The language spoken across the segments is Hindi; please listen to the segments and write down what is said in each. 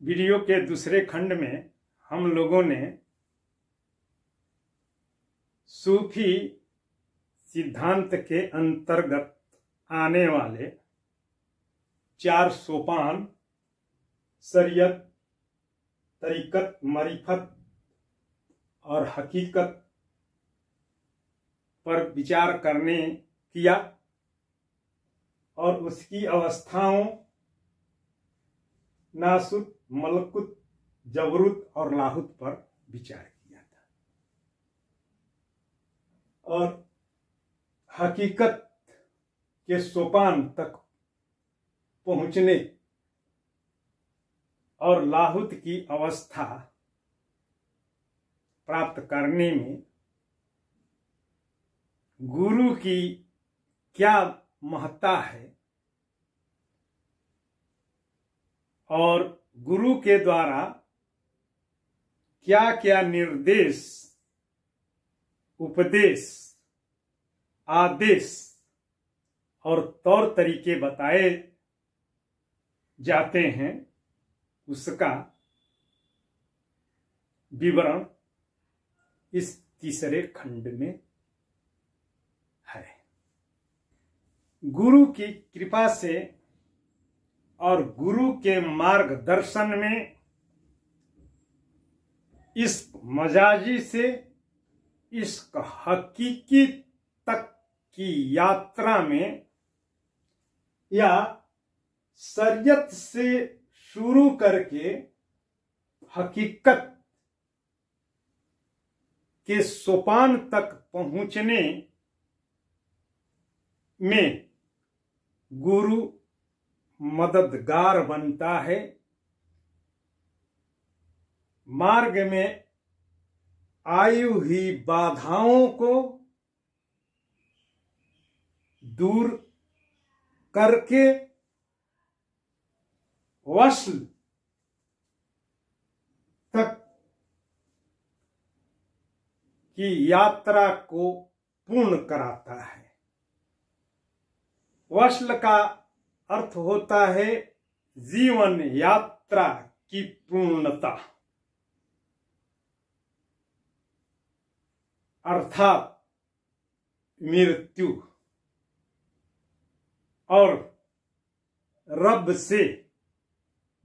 वीडियो के दूसरे खंड में हम लोगों ने सूफी सिद्धांत के अंतर्गत आने वाले 4 सोपान शरीयत, तरीकत, मारिफत और हकीकत पर विचार करने किया और उसकी अवस्थाओं नासुत, मलकुत, जबरुत और लाहुत पर विचार किया था और हकीकत के सोपान तक पहुंचने और लाहुत की अवस्था प्राप्त करने में गुरु की क्या महत्ता है और गुरु के द्वारा क्या क्या निर्देश, उपदेश, आदेश और तौर तरीके बताए जाते हैं, उसका विवरण इस तीसरे खंड में है। गुरु की कृपा से और गुरु के मार्गदर्शन में इस मजाजी से इस हकीकी तक की यात्रा में या शरीयत से शुरू करके हकीकत के सोपान तक पहुंचने में गुरु मददगार बनता है। मार्ग में आई हुई बाधाओं को दूर करके वसल तक की यात्रा को पूर्ण कराता है। वसल का अर्थ होता है जीवन यात्रा की पूर्णता, अर्थात मृत्यु और रब से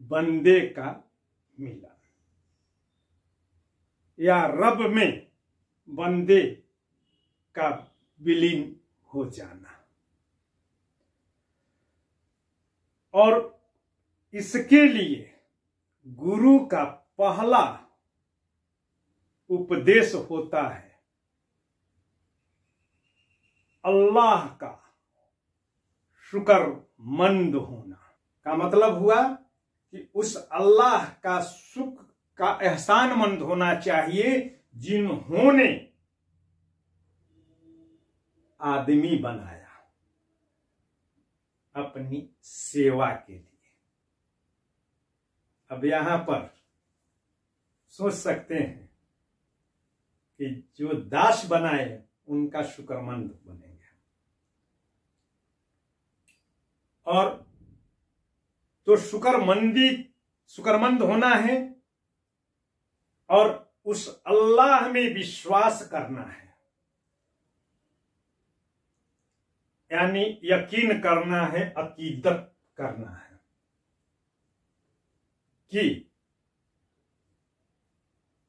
बंदे का मिलन या रब में बंदे का विलीन हो जाना। और इसके लिए गुरु का पहला उपदेश होता है अल्लाह का शुक्रमंद होना। का मतलब हुआ कि उस अल्लाह का सुख का एहसानमंद होना चाहिए जिन्होंने आदमी बनाया अपनी सेवा के लिए। अब यहां पर सोच सकते हैं कि जो दास बनाए उनका शुक्रमंद बनेंगे और तो शुक्रमंद होना है और उस अल्लाह में विश्वास करना है, यानी यकीन करना है, अकीदत करना है कि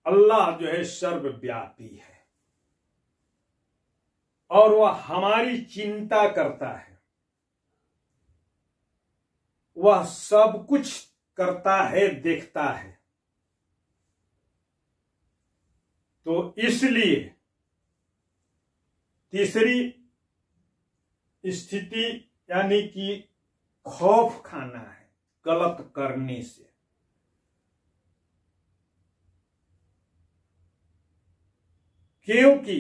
अल्लाह जो है सर्वव्यापी है और वह हमारी चिंता करता है, वह सब कुछ करता है, देखता है। तो इसलिए तीसरी स्थिति यानी कि खौफ खाना है गलत करने से। क्योंकि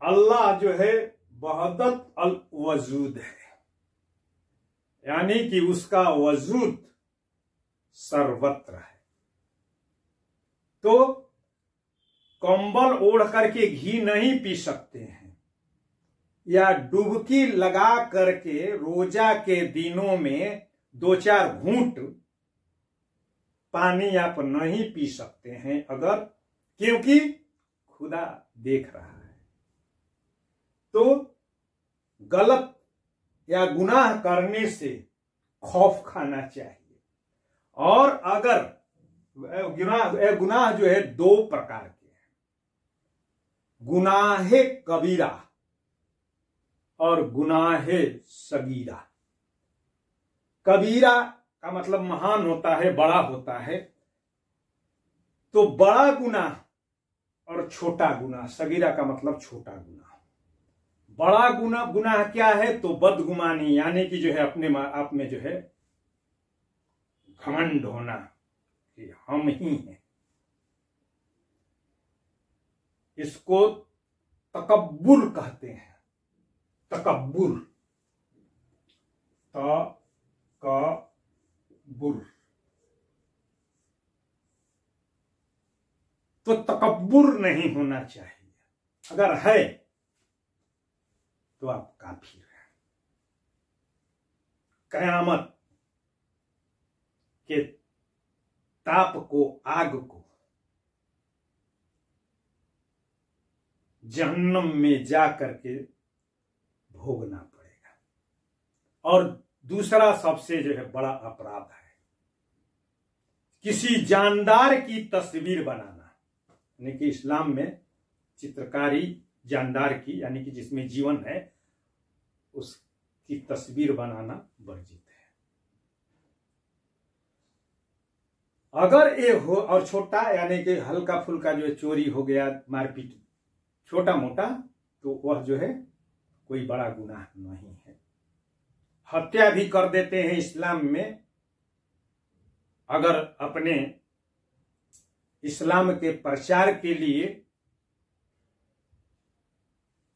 अल्लाह जो है वहदत अल वजूद है, यानी कि उसका वजूद सर्वत्र है। तो कंबल ओढ़ करके घी नहीं पी सकते हैं या डुबकी लगा करके रोजा के दिनों में 2-4 घूंट पानी आप नहीं पी सकते हैं, अगर क्योंकि खुदा देख रहा है। तो गलत या गुनाह करने से खौफ खाना चाहिए। और अगर गुनाह जो है दो प्रकार के हैं, गुनाहे कबीरा और गुनाहे सगीरा। कबीरा का मतलब महान होता है, बड़ा होता है। तो बड़ा गुनाह और छोटा गुनाह, सगीरा का मतलब छोटा गुनाह। बड़ा गुनाह क्या है? तो बदगुमानी, यानी कि जो है अपने आप में जो है घमंड होना कि हम ही हैं। इसको तकब्बुर कहते हैं। तकब्बुर, तकब्बुर। तो तकब्बुर नहीं होना चाहिए। अगर है तो आप काफिर हैं। कयामत के ताप को, आग को, जहन्नम में जा करके भोगना पड़ेगा। और दूसरा सबसे जो है बड़ा अपराध है किसी जानदार की तस्वीर बनाना। यानी कि इस्लाम में चित्रकारी जानदार की, यानी कि जिसमें जीवन है, उसकी तस्वीर बनाना वर्जित है। अगर ये हो, और छोटा यानी कि हल्का फुल्का जो है चोरी हो गया, मारपीट, छोटा मोटा, तो वह जो है कोई बड़ा गुनाह नहीं है। हत्या भी कर देते हैं इस्लाम में। अगर अपने इस्लाम के प्रचार के लिए,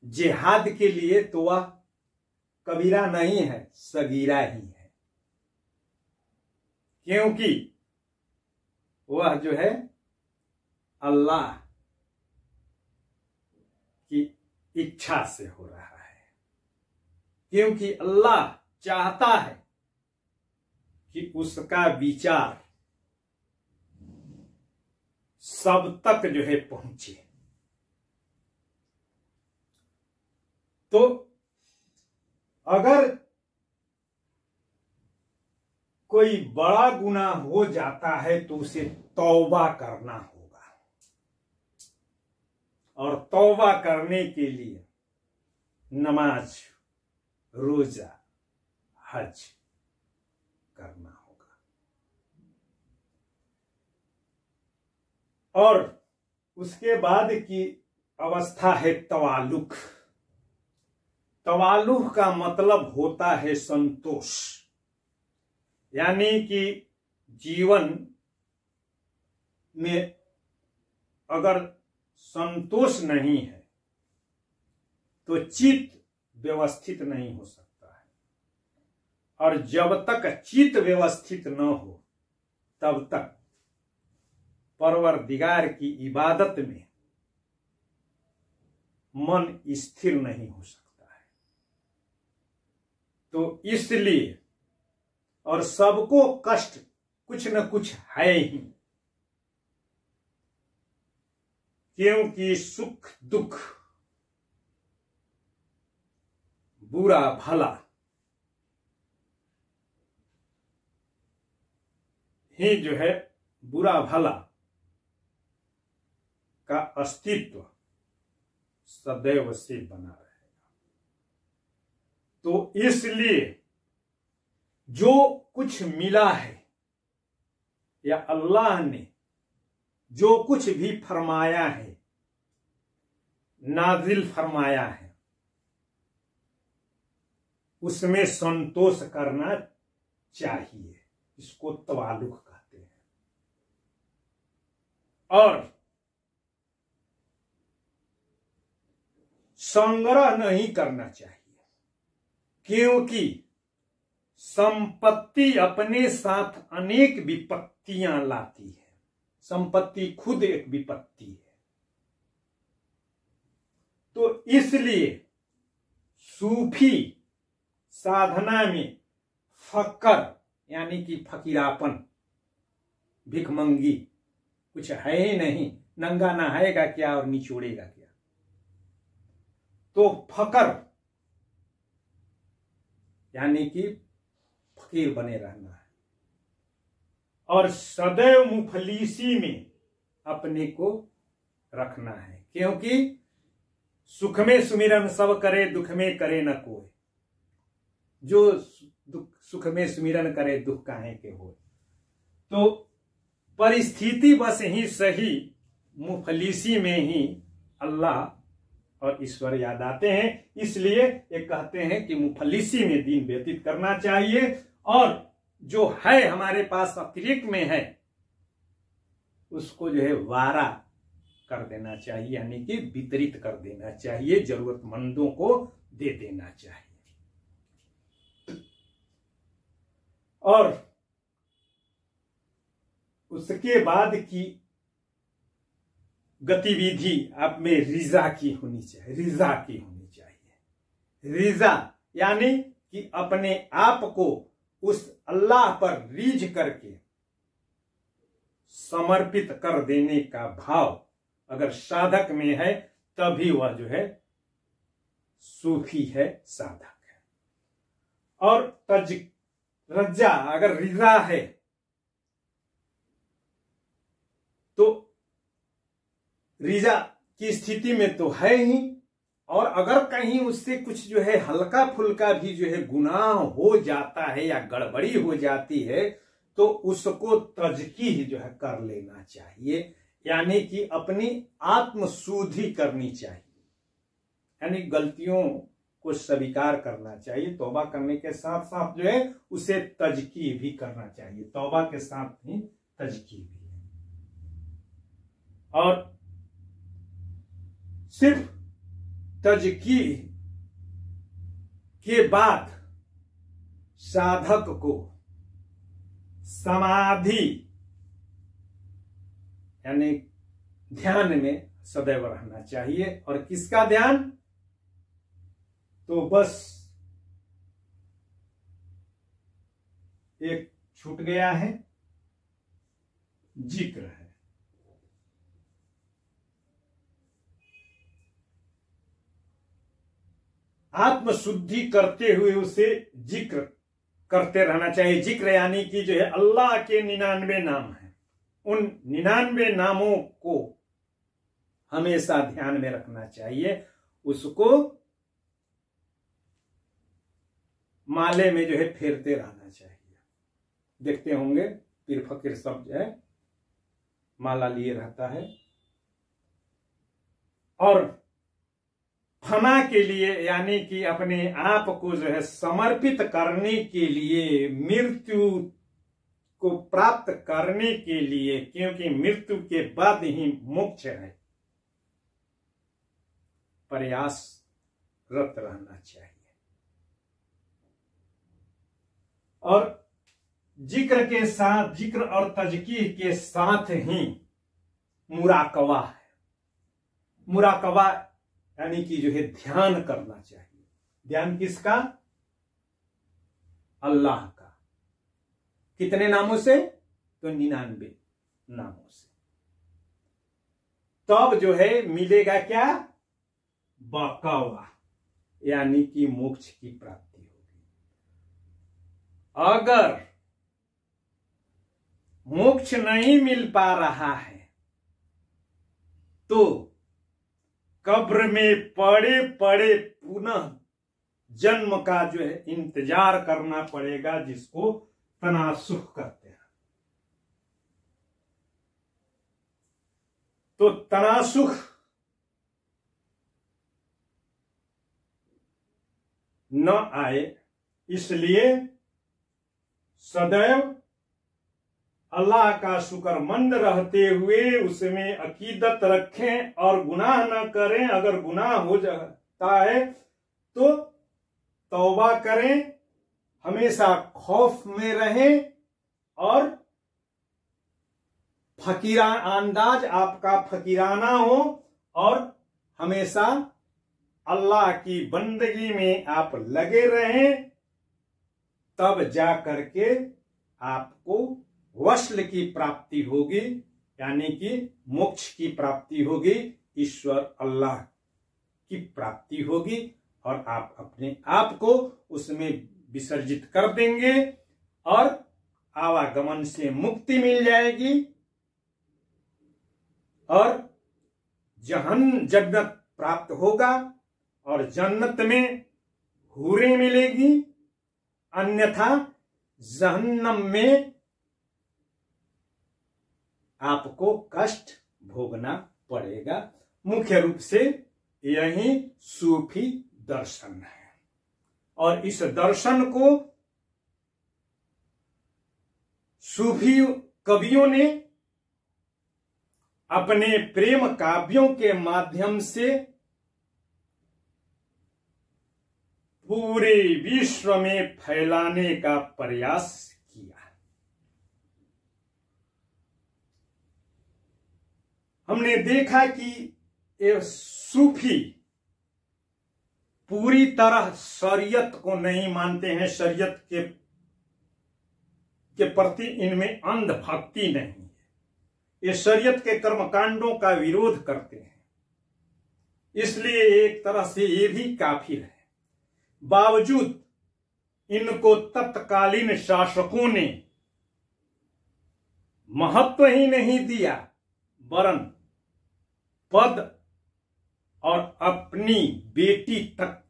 जिहाद के लिए, तो वह कबीरा नहीं है, सगीरा ही है। क्योंकि वह जो है अल्लाह की इच्छा से हो रहा है। क्योंकि अल्लाह चाहता है कि उसका विचार सब तक जो है पहुंचे। तो अगर कोई बड़ा गुनाह हो जाता है तो उसे तौबा करना होगा। और तौबा करने के लिए नमाज, रोजा, हज करना होगा। और उसके बाद की अवस्था है तवालुक। तवालुक का मतलब होता है संतोष। यानी कि जीवन में अगर संतोष नहीं है तो चित्त व्यवस्थित नहीं हो सकता है। और जब तक चित्त व्यवस्थित न हो तब तक परवरदिगार की इबादत में मन स्थिर नहीं हो सकता है। तो इसलिए, और सबको कष्ट कुछ न कुछ है ही, क्योंकि सुख दुख, बुरा भला ही जो है, बुरा भला का अस्तित्व सदैव से बना रहेगा। तो इसलिए जो कुछ मिला है, या अल्लाह ने जो कुछ भी फरमाया है, नाजिल फरमाया है, उसमें संतोष करना चाहिए। इसको तवालुक कहते हैं। और संग्रह नहीं करना चाहिए, क्योंकि संपत्ति अपने साथ अनेक विपत्तियां लाती है। संपत्ति खुद एक विपत्ति है। तो इसलिए सूफी साधना में फकर यानी कि फकीरापन भिखमंगी, कुछ है ही नहीं, नंगा नहाएगा क्या और निचोड़ेगा क्या। तो फकर यानी कि फकीर बने रहना है और सदैव मुफलिसी में अपने को रखना है, क्योंकि सुख में सुमिरन सब करे, दुख में करे न कोई। जो सुख में सुमिरन करे, दुख काहे के होए। तो परिस्थिति बस ही सही, मुफलिसी में ही अल्लाह और ईश्वर याद आते हैं। इसलिए ये कहते हैं कि मुफलिसी में दिन व्यतीत करना चाहिए और जो है हमारे पास अतिरिक्त में है उसको जो है वारा कर देना चाहिए, यानी कि वितरित कर देना चाहिए, जरूरतमंदों को दे देना चाहिए। और उसके बाद की गतिविधि आप में रिजा की होनी चाहिए, रिजा की होनी चाहिए। रिजा यानी कि अपने आप को उस अल्लाह पर रीझ करके समर्पित कर देने का भाव अगर साधक में है तभी वह जो है सूफी है, साधक है। और रज्जा अगर रिजा है तो रिजा की स्थिति में तो है ही, और अगर कहीं उससे कुछ जो है हल्का फुल्का भी जो है गुनाह हो जाता है या गड़बड़ी हो जाती है तो उसको तजकी जो है कर लेना चाहिए, यानी कि अपनी आत्मशुद्धि करनी चाहिए, यानी गलतियों को स्वीकार करना चाहिए। तौबा करने के साथ साथ जो है उसे तजकी भी करना चाहिए, तौबा के साथ ही तजकी भी। और सिर्फ तजकी के बाद साधक को समाधि यानी ध्यान में सदैव रहना चाहिए। और किसका ध्यान? तो बस एक छूट गया है, जिक्र है। आत्मशुद्धि करते हुए उसे जिक्र करते रहना चाहिए। जिक्र यानी कि जो है अल्लाह के 99 नाम हैं, उन 99 नामों को हमेशा ध्यान में रखना चाहिए, उसको माले में जो है फेरते रहना चाहिए। देखते होंगे पीर फकीर सब जो है माला लिए रहता है। और फना के लिए यानी कि अपने आप को जो है समर्पित करने के लिए, मृत्यु को प्राप्त करने के लिए, क्योंकि मृत्यु के बाद ही मोक्ष है, प्रयासरत रहना चाहिए। और जिक्र के साथ, जिक्र और तजकीह के साथ ही मुराकबा है। मुराकबा यानी कि जो है ध्यान करना चाहिए। ध्यान किसका? अल्लाह का। कितने नामों से? तो 99 नामों से। तब जो है मिलेगा क्या? बकावा, यानी कि मोक्ष की प्राप्ति होगी। अगर मोक्ष नहीं मिल पा रहा है तो कब्र में पड़े पड़े पुनः जन्म का जो है इंतजार करना पड़ेगा, जिसको तनासुख कहते हैं। तो तनासुख न आए इसलिए सदैव अल्लाह का शुक्रमंद रहते हुए उसमें अकीदत रखें और गुनाह न करें। अगर गुनाह हो जाता है तो तौबा करें, हमेशा खौफ में रहें और फकीरा अंदाज आपका फकीराना हो और हमेशा अल्लाह की बंदगी में आप लगे रहें, तब जा करके आपको वस्ल की प्राप्ति होगी, यानी कि मोक्ष की प्राप्ति होगी, ईश्वर अल्लाह की प्राप्ति होगी, और आप अपने आप को उसमें विसर्जित कर देंगे और आवागमन से मुक्ति मिल जाएगी और जन्नत प्राप्त होगा और जन्नत में हूरें मिलेगी, अन्यथा जहन्नम में आपको कष्ट भोगना पड़ेगा। मुख्य रूप से यही सूफी दर्शन है और इस दर्शन को सूफी कवियों ने अपने प्रेम काव्यों के माध्यम से पूरे विश्व में फैलाने का प्रयास किया। हमने देखा कि ये सूफी पूरी तरह शरीयत को नहीं मानते हैं, शरीयत के प्रति इनमें अंधभक्ति नहीं है, ये शरीयत के कर्मकांडों का विरोध करते हैं, इसलिए एक तरह से ये भी काफिर है। बावजूद इनको तत्कालीन शासकों ने महत्व ही नहीं दिया, वरन पद और अपनी बेटी तक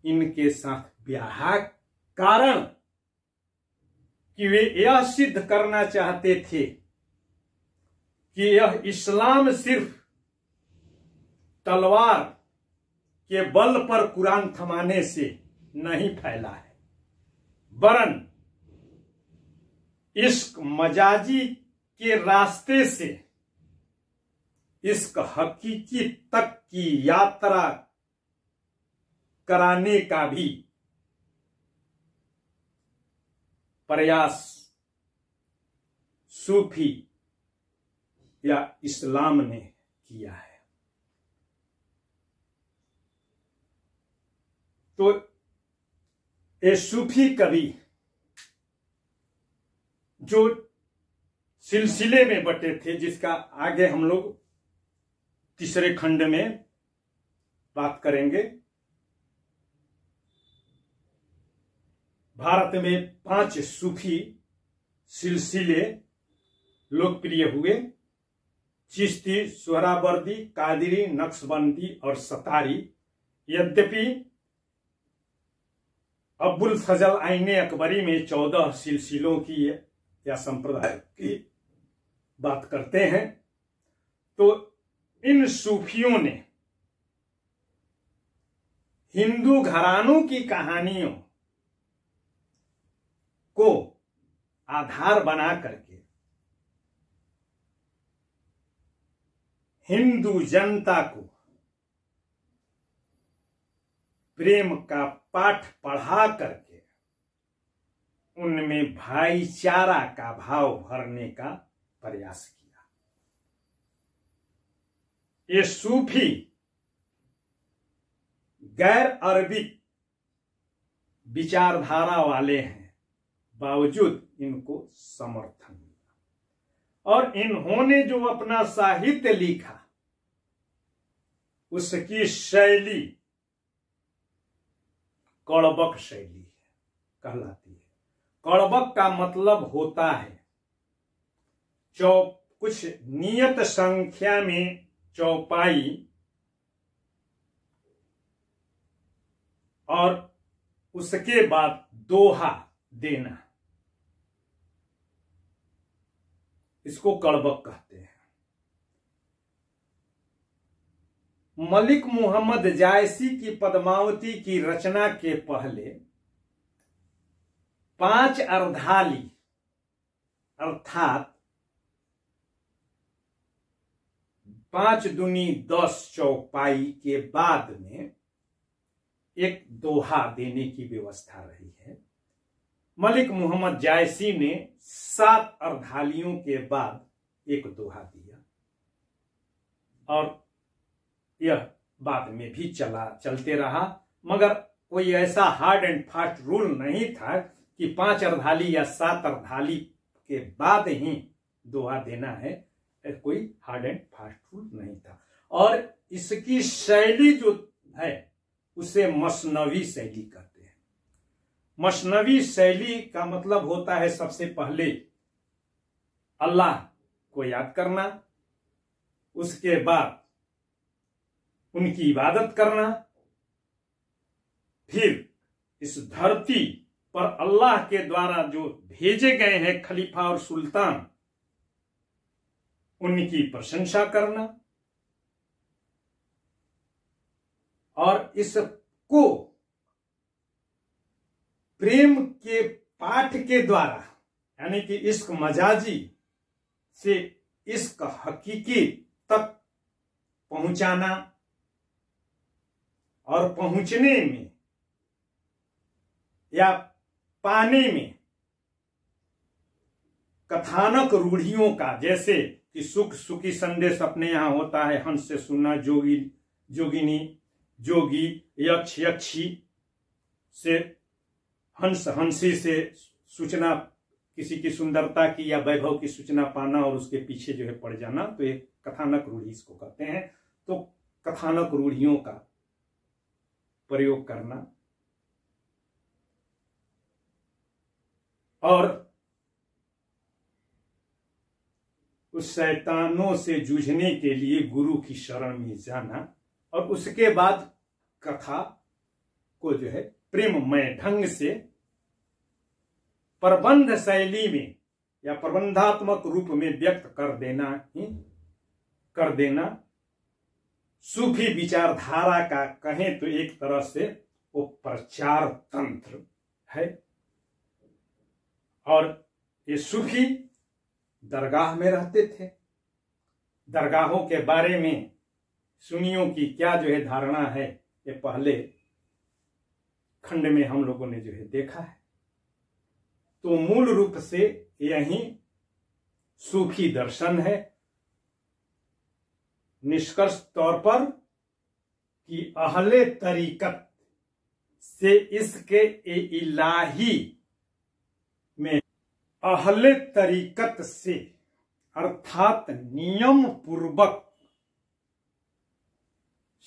इनके साथ ब्याह, कारण कि वे यह सिद्ध करना चाहते थे कि यह इस्लाम सिर्फ तलवार के बल पर कुरान थमाने से नहीं फैला है, वरन इश्क मजाजी के रास्ते से इश्क हकीकी तक की यात्रा कराने का भी प्रयास सूफी या इस्लाम ने किया है। तो ये सूफी कवि जो सिलसिले में बटे थे, जिसका आगे हम लोग तीसरे खंड में बात करेंगे। भारत में 5 सूफी सिलसिले लोकप्रिय हुए, चिश्ती, सोहरावर्दी, कादरी, नक्शबंदी और सतारी। यद्यपि अब्बुल फजल आईने अकबरी में 14 सिलसिलों की या संप्रदाय की बात करते हैं, तो इन सूफियों ने हिंदू घरानों की कहानियों को आधार बना करके हिंदू जनता को प्रेम का पाठ पढ़ा करके उनमें भाईचारा का भाव भरने का प्रयास किया। ये सूफी गैर अरबिक विचारधारा वाले हैं, बावजूद इनको समर्थन मिला और इन्होंने जो अपना साहित्य लिखा उसकी शैली कड़बक शैली कहलाती है। कड़बक का मतलब होता है कुछ नियत संख्या में चौपाई और उसके बाद दोहा देना, इसको कड़बक कहते हैं। मलिक मोहम्मद जायसी की पद्मावती की रचना के पहले 5 अर्धाली अर्थात 5 दूनी 10 चौपाई के बाद में एक दोहा देने की व्यवस्था रही है। मलिक मोहम्मद जायसी ने 7 अर्धालियों के बाद एक दोहा दिया और यह बाद में भी चलते रहा, मगर कोई ऐसा हार्ड एंड फास्ट रूल नहीं था कि 5 अर्धाली या 7 अर्धाली के बाद ही दोहा देना है, कोई हार्ड एंड फास्ट रूल नहीं था। और इसकी शैली जो है उसे मसनवी शैली कहते हैं। मसनवी शैली का मतलब होता है सबसे पहले अल्लाह को याद करना, उसके बाद उनकी इबादत करना, फिर इस धरती पर अल्लाह के द्वारा जो भेजे गए हैं खलीफा और सुल्तान, उनकी प्रशंसा करना, और इसको प्रेम के पाठ के द्वारा, यानी कि इश्क मजाजी से इश्क हकीकी तक पहुंचाना, और पहुंचने में या पाने में कथानक रूढ़ियों का, जैसे कि सुख सुखी संदेश अपने यहां होता है, हंस से सुनना, जोगी जोगिनी, जोगी, यक्ष यक्षी से, हंस हंसी से सूचना, किसी की सुंदरता की या वैभव की सूचना पाना और उसके पीछे जो है पड़ जाना, तो ये कथानक रूढ़ी इसको कहते हैं। तो कथानक रूढ़ियों का प्रयोग करना और उस शैतानों से जूझने के लिए गुरु की शरण में जाना, और उसके बाद कथा को जो है प्रेममय ढंग से प्रबंध शैली में या प्रबंधात्मक रूप में व्यक्त कर देना सूफी विचारधारा का कहें तो एक तरह से वो प्रचार तंत्र है। और ये सूफी दरगाह में रहते थे। दरगाहों के बारे में सुन्नियों की क्या जो है धारणा है, ये पहले खंड में हम लोगों ने जो है देखा है। तो मूल रूप से यही सूफी दर्शन है। निष्कर्ष तौर पर कि अहले तरीकत से इसके इलाही में, अहले तरीकत से अर्थात नियम पूर्वक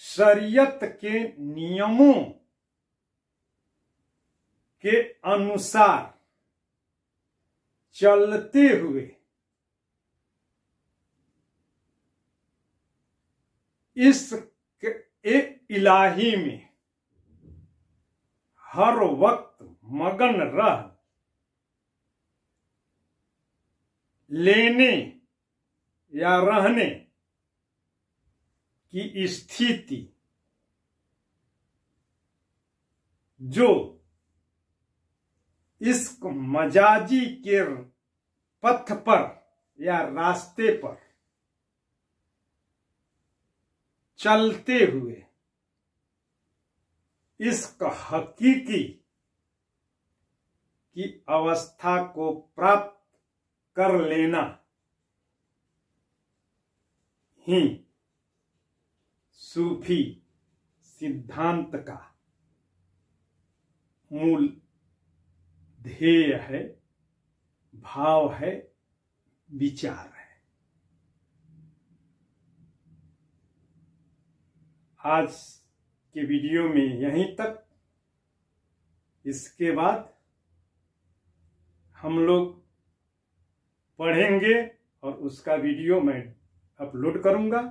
शरीयत के नियमों के अनुसार चलते हुए इस इलाही में हर वक्त मगन रह लेने या रहने की स्थिति जो इस मजाजी के पथ पर या रास्ते पर चलते हुए इस हकीकी की अवस्था को प्राप्त कर लेना ही सूफी सिद्धांत का मूल ध्येय है, भाव है, विचार है। आज के वीडियो में यहीं तक। इसके बाद हम लोग पढ़ेंगे और उसका वीडियो मैं अपलोड करूंगा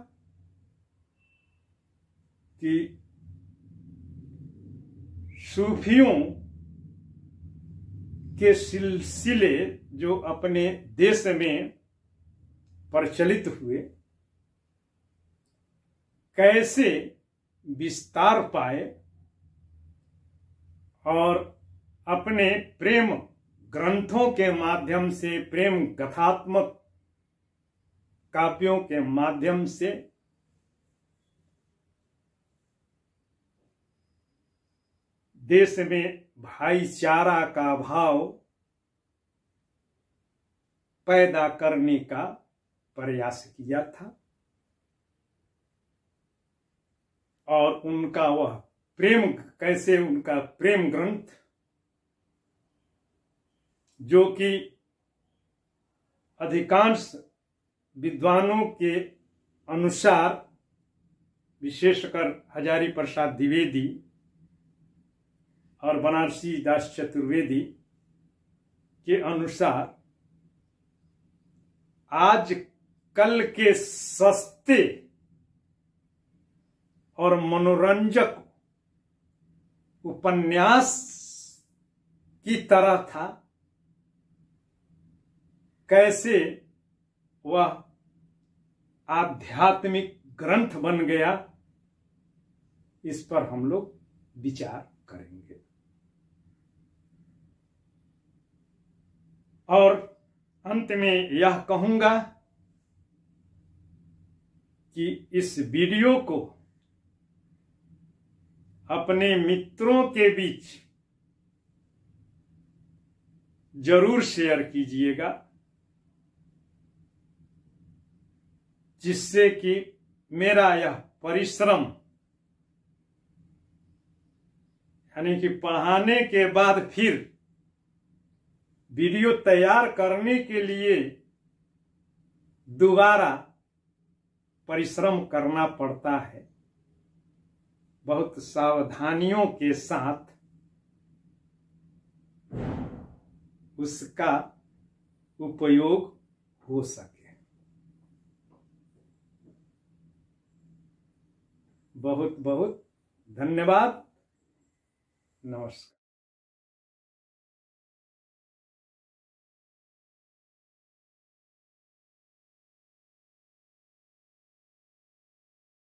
कि सूफियों के सिलसिले जो अपने देश में प्रचलित हुए कैसे विस्तार पाए और अपने प्रेम ग्रंथों के माध्यम से, प्रेम कथात्मक काव्यों के माध्यम से देश में भाईचारा का भाव पैदा करने का प्रयास किया था। और उनका वह प्रेम, कैसे उनका प्रेम ग्रंथ जो कि अधिकांश विद्वानों के अनुसार, विशेषकर हजारी प्रसाद द्विवेदी और बनारसी दास चतुर्वेदी के अनुसार, आज कल के सस्ते और मनोरंजक उपन्यास की तरह था, कैसे वह आध्यात्मिक ग्रंथ बन गया, इस पर हम लोग विचार करेंगे। और अंत में यह कहूंगा कि इस वीडियो को अपने मित्रों के बीच जरूर शेयर कीजिएगा, जिससे कि मेरा यह परिश्रम, यानी कि पढ़ाने के बाद फिर वीडियो तैयार करने के लिए दोबारा परिश्रम करना पड़ता है, बहुत सावधानियों के साथ उसका उपयोग हो सके। बहुत बहुत धन्यवाद। नमस्कार।